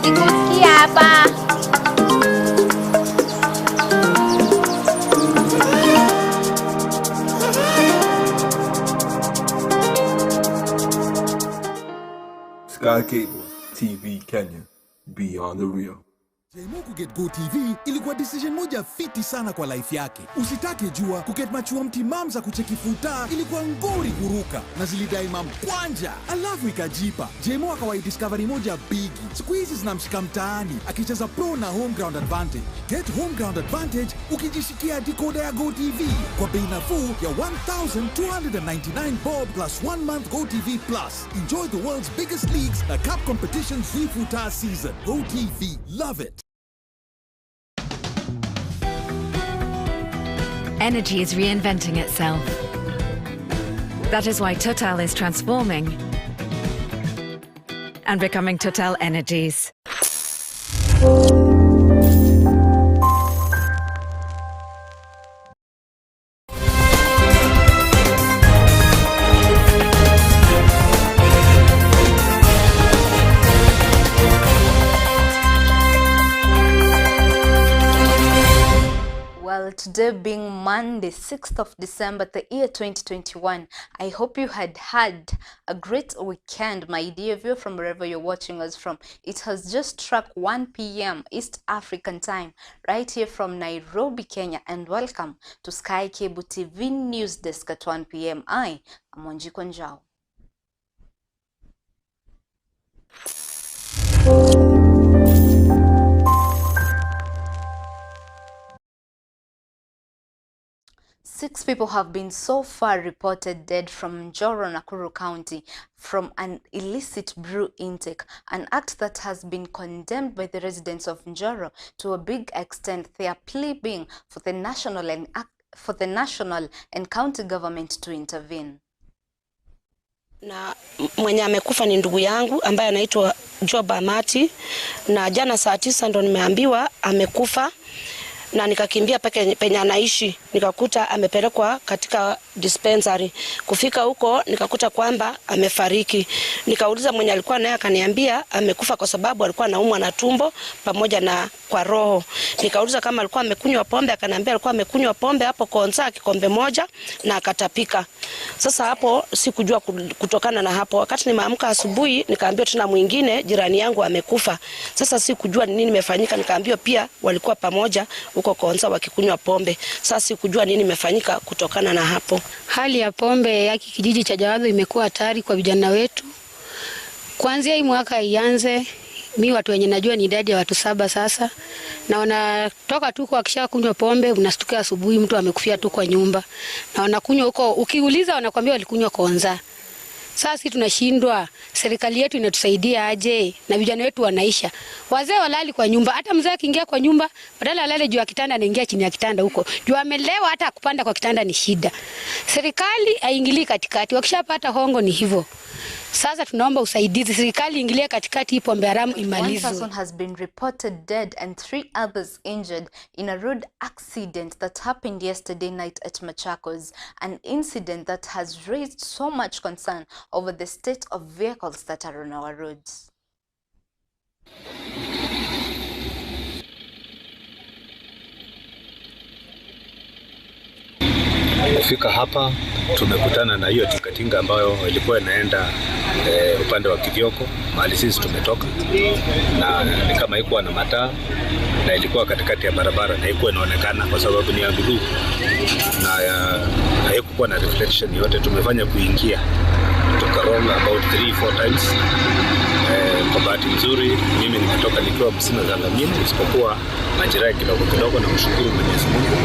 Nikusikia hapa. Sky Cable TV Kenya, beyond the real. Jemo kuget Go TV ilikuwa decision moja fiti sana kwa life yake. Usitake jua kuget machua mtimam za kucheki futa ilikuwa ngori kuruka na zilidai mamkwanja. Alafu ikajipa. Jemo akawai discovery moja bigi. Siku hizi zinamshika mtaani akicheza pro na home ground advantage. Get home ground advantage ukijishikia decoder ya Go TV kwa bei nafuu ya 1,299 bob plus 1 month Go TV plus. Enjoy the world's biggest leagues na cup competitions free futa season. Go TV, love it. Energy is reinventing itself. That is why Total is transforming and becoming Total Energies. 'Well, today being Monday, 6th of December, the year 2021, I hope you had a great weekend, my dear viewer, from wherever you're watching us from. It has just struck 1 p.m. East African time, right here from Nairobi, Kenya, and welcome to Sky Cable TV News Desk at 1 p.m. I am Wanjiku. 6 people have been so far reported dead from Njoro, Nakuru County from an illicit brew intake, an act that has been condemned by the residents of Njoro to a big extent, their plea being for the national and county government to intervene. Na mwenye amekufa ni ndugu yangu ambaye anaitwa Job Amati, na jana saa 9 ndo nimeambiwa amekufa. Na nikakimbia penye anaishi, nikakuta amepelekwa katika dispensary. Kufika huko nikakuta kwamba amefariki. Nikauliza mwenye alikuwa naye, akaniambia amekufa kwa sababu alikuwa anaumwa na tumbo pamoja na kwa roho. Nikauliza kama alikuwa amekunywa pombe, akaniambia alikuwa amekunywa pombe hapo Konza kikombe moja na akatapika. Sasa hapo sikujua kutokana na hapo. Wakati nimeamka asubuhi nikaambiwa tena mwingine jirani yangu amekufa. Sasa sikujua nini imefanyika, nikaambiwa pia walikuwa pamoja huko Konza wakikunywa pombe. Sasa sikujua nini imefanyika kutokana na hapo. Hali ya pombe ya kijiji cha Jawadho imekuwa hatari kwa vijana wetu. Kuanzia hii mwaka ianze, mimi watu wenye najua ni idadi ya watu 7 sasa. Na wanatoka tu kwa kisha kunywa pombe, unastuka asubuhi mtu amekufia tu kwa nyumba. Na wanakunywa huko, ukiuliza wanakuambia walikunywa Konza. Sasa tunashindwa, serikali yetu inatusaidia aje na vijana wetu wanaisha. Wazee walali kwa nyumba, hata mzee akiingia kwa nyumba badala alale juu ya kitanda anaingia chini ya kitanda huko. Juu amelewa, hata kupanda kwa kitanda ni shida. Serikali haingilii katikati, wakishapata hongo ni hivyo. Sasa tunaomba usaidizi, serikali ingilie katikati, pombe haramu imalizwe. 1 person has been reported dead and 3 others injured in a road accident that happened yesterday night at Machakos, an incident that has raised so much concern over the state of vehicles that are on our roads. Kufika hapa tumekutana na hiyo tingatinga ambayo ilikuwa inaenda upande wa Kivyoko mahali sisi tumetoka, na ni kama haikuwa na mataa na ilikuwa katikati ya barabara na haikuwa inaonekana kwa sababu ni ya blue na haikuwa na reflection yote. Tumefanya kuingia tukaroll about 3-4 times. Kwa bahati nzuri mimi nimetoka nikiwa msima za ngamini, isipokuwa majeraha kidogo na mshukuru Mwenyezi Mungu,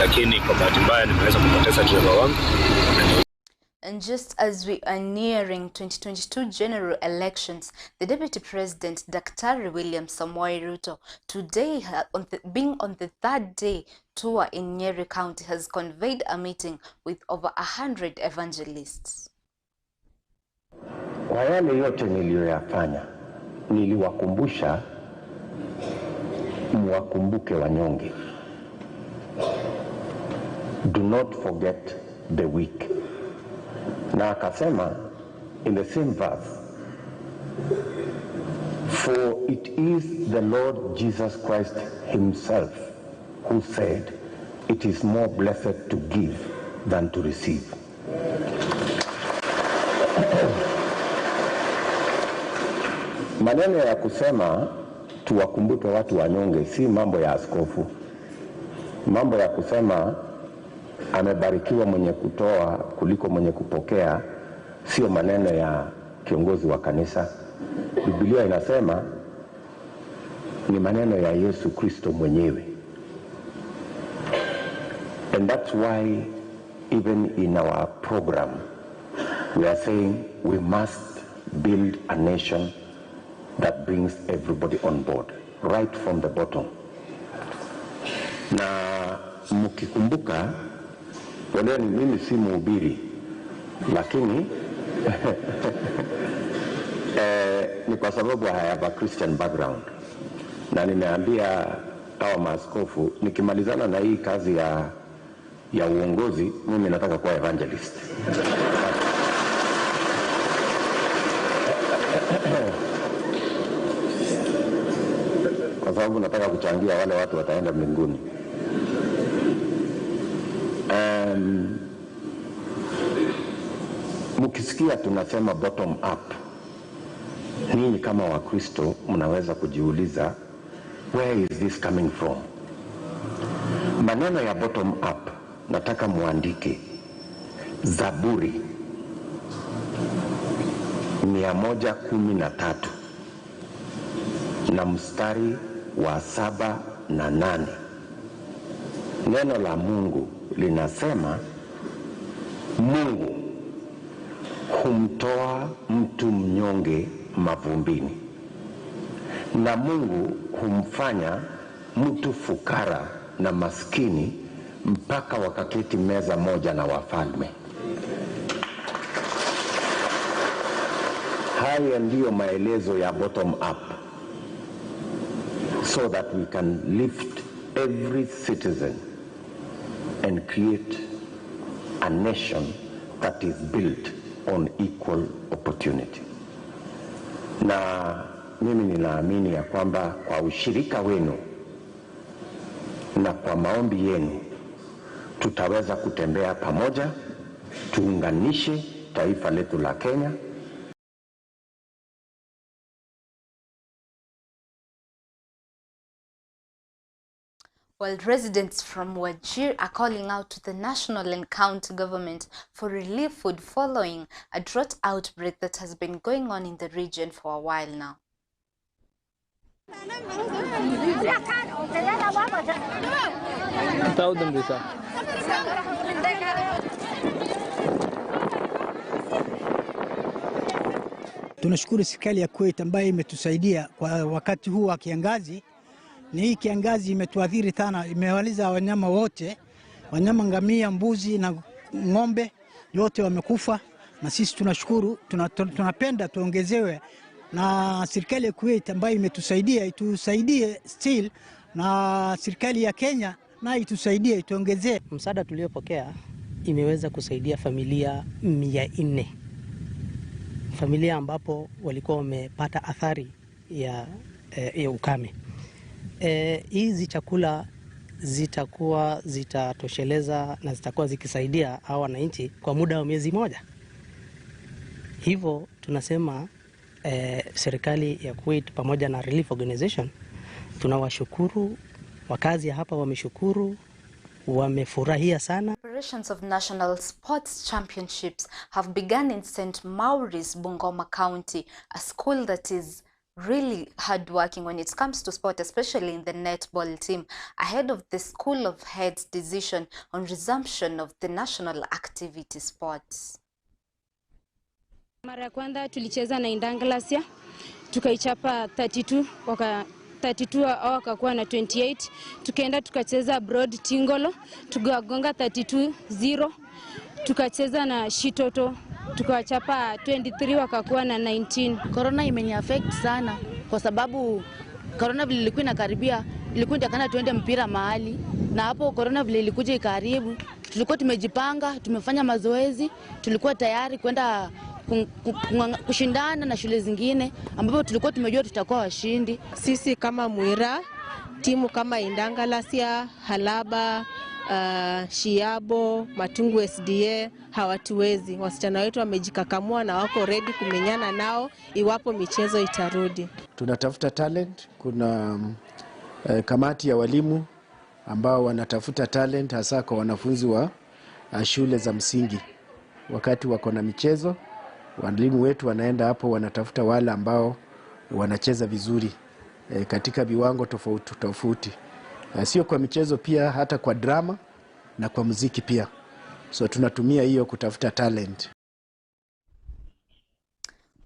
lakini kwa bahati mbaya nimeweza kupoteza driver wangu. And just as we are nearing 2022 general elections, the Deputy President, Dr. William Samoei Ruto, today being on the 3rd day tour in Nyeri County, has conveyed a meeting with over 100 evangelists. Kwa yale yote niliyoyafanya, niliwakumbusha mwakumbuke wanyonge. Do not forget the weak. Na akasema in the same verse, For it is the Lord Jesus Christ himself who said, it is more blessed to give than to receive. Maneno ya kusema tuwakumbuke watu wanyonge si mambo ya askofu. Mambo ya kusema amebarikiwa mwenye kutoa kuliko mwenye kupokea sio maneno ya kiongozi wa kanisa. Biblia inasema ni maneno ya Yesu Kristo mwenyewe. And that's why even in our program we are saying we must build a nation that brings everybody on board right from the bottom. Na mkikumbuka wale mimi si mhubiri lakini ni kwa sababu I have a Christian background. Na nimeambia hawa maaskofu nikimalizana na hii kazi ya uongozi mimi nataka kuwa evangelist. Kwa sababu nataka kuchangia wale watu wataenda mbinguni. Mkisikia tunasema bottom up, ninyi kama Wakristo mnaweza kujiuliza where is this coming from? Maneno ya bottom up nataka muandike Zaburi 113 na mstari wa 7 na 8. Neno la Mungu linasema Mungu humtoa mtu mnyonge mavumbini, na Mungu humfanya mtu fukara na maskini mpaka wakaketi meza moja na wafalme. Haya ndiyo maelezo ya bottom up, so that we can lift every citizen and create a nation that is built on equal opportunity. Na mimi ninaamini ya kwamba kwa ushirika wenu na kwa maombi yenu tutaweza kutembea pamoja, tuunganishe taifa letu la Kenya. While residents from WAJIRA are calling out to the national and county government for relief food following a drought outbreak that has been going on in the region for a while now. Tunashukuru serikali ya Kuwait ambayo imetusaidia kwa wakati huu wa kiangazi. Ni hii kiangazi imetuathiri sana, imewaliza wanyama wote, wanyama ngamia, mbuzi na ng'ombe wote wamekufa, na sisi tunashukuru. Tunapenda tuongezewe na serikali ya Kuwait ambayo imetusaidia, itusaidie still, na serikali ya Kenya na itusaidie, ituongezee. Msaada tuliopokea imeweza kusaidia familia 400. Familia ambapo walikuwa wamepata athari ya ukame. Hizi chakula zitatosheleza na zitakuwa zikisaidia hawa wananchi kwa muda wa miezi moja. Hivyo tunasema serikali ya Kuwait pamoja na Relief Organization tunawashukuru, wakazi hapa wameshukuru, wamefurahia sana. Preparations of National Sports Championships have begun in St. Maurice, Bungoma County, a school that is really hardworking when it comes to sport, especially in the netball team, ahead of the School of Heads decision on resumption of the national activity sports. Mara ya kwanza tulicheza na Indangalasia, tukaichapa 32 au wakakuwa na 28. Tukaenda tukacheza Broad Tingolo, tukagonga 32-0. Tukacheza na Shitoto, tukawachapa 23 wakakuwa na 19. Corona imeni affect sana kwa sababu corona vile ilikuwa inakaribia, ilikuwa inataka tuende mpira mahali, na hapo corona vile ilikuja ikaribu, tulikuwa tumejipanga, tumefanya mazoezi, tulikuwa tayari kwenda kushindana na shule zingine ambapo tulikuwa tumejua tutakuwa washindi. Sisi kama Mwira, timu kama Indangalasia, Halaba, Shiabo, Matungu SDA hawatuwezi. Wasichana wetu wamejikakamua na wako ready kumenyana nao iwapo michezo itarudi. Tunatafuta talent. Kuna kamati ya walimu ambao wanatafuta talent hasa kwa wanafunzi wa shule za msingi. Wakati wako na michezo, walimu wetu wanaenda hapo wanatafuta wale ambao wanacheza vizuri katika viwango tofauti tofauti. Sio kwa michezo pia, hata kwa drama na kwa muziki pia. So tunatumia hiyo kutafuta talent.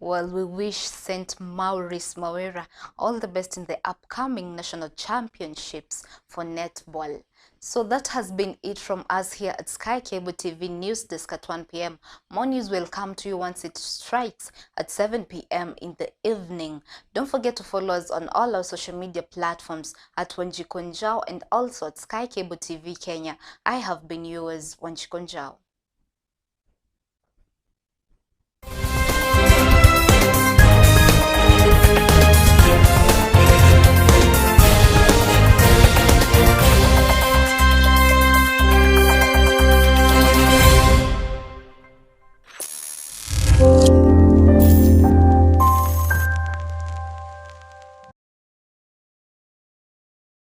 Well, we wish St. Maurice Mawera all the best in the upcoming national championships for netball. So that has been it from us here at Sky Cable TV News Desk at 1 p.m. More news will come to you once it strikes at 7 p.m. in the evening. Don't forget to follow us on all our social media platforms at Wanjiku and also at Sky Cable TV Kenya. I have been yours, Wanjiku.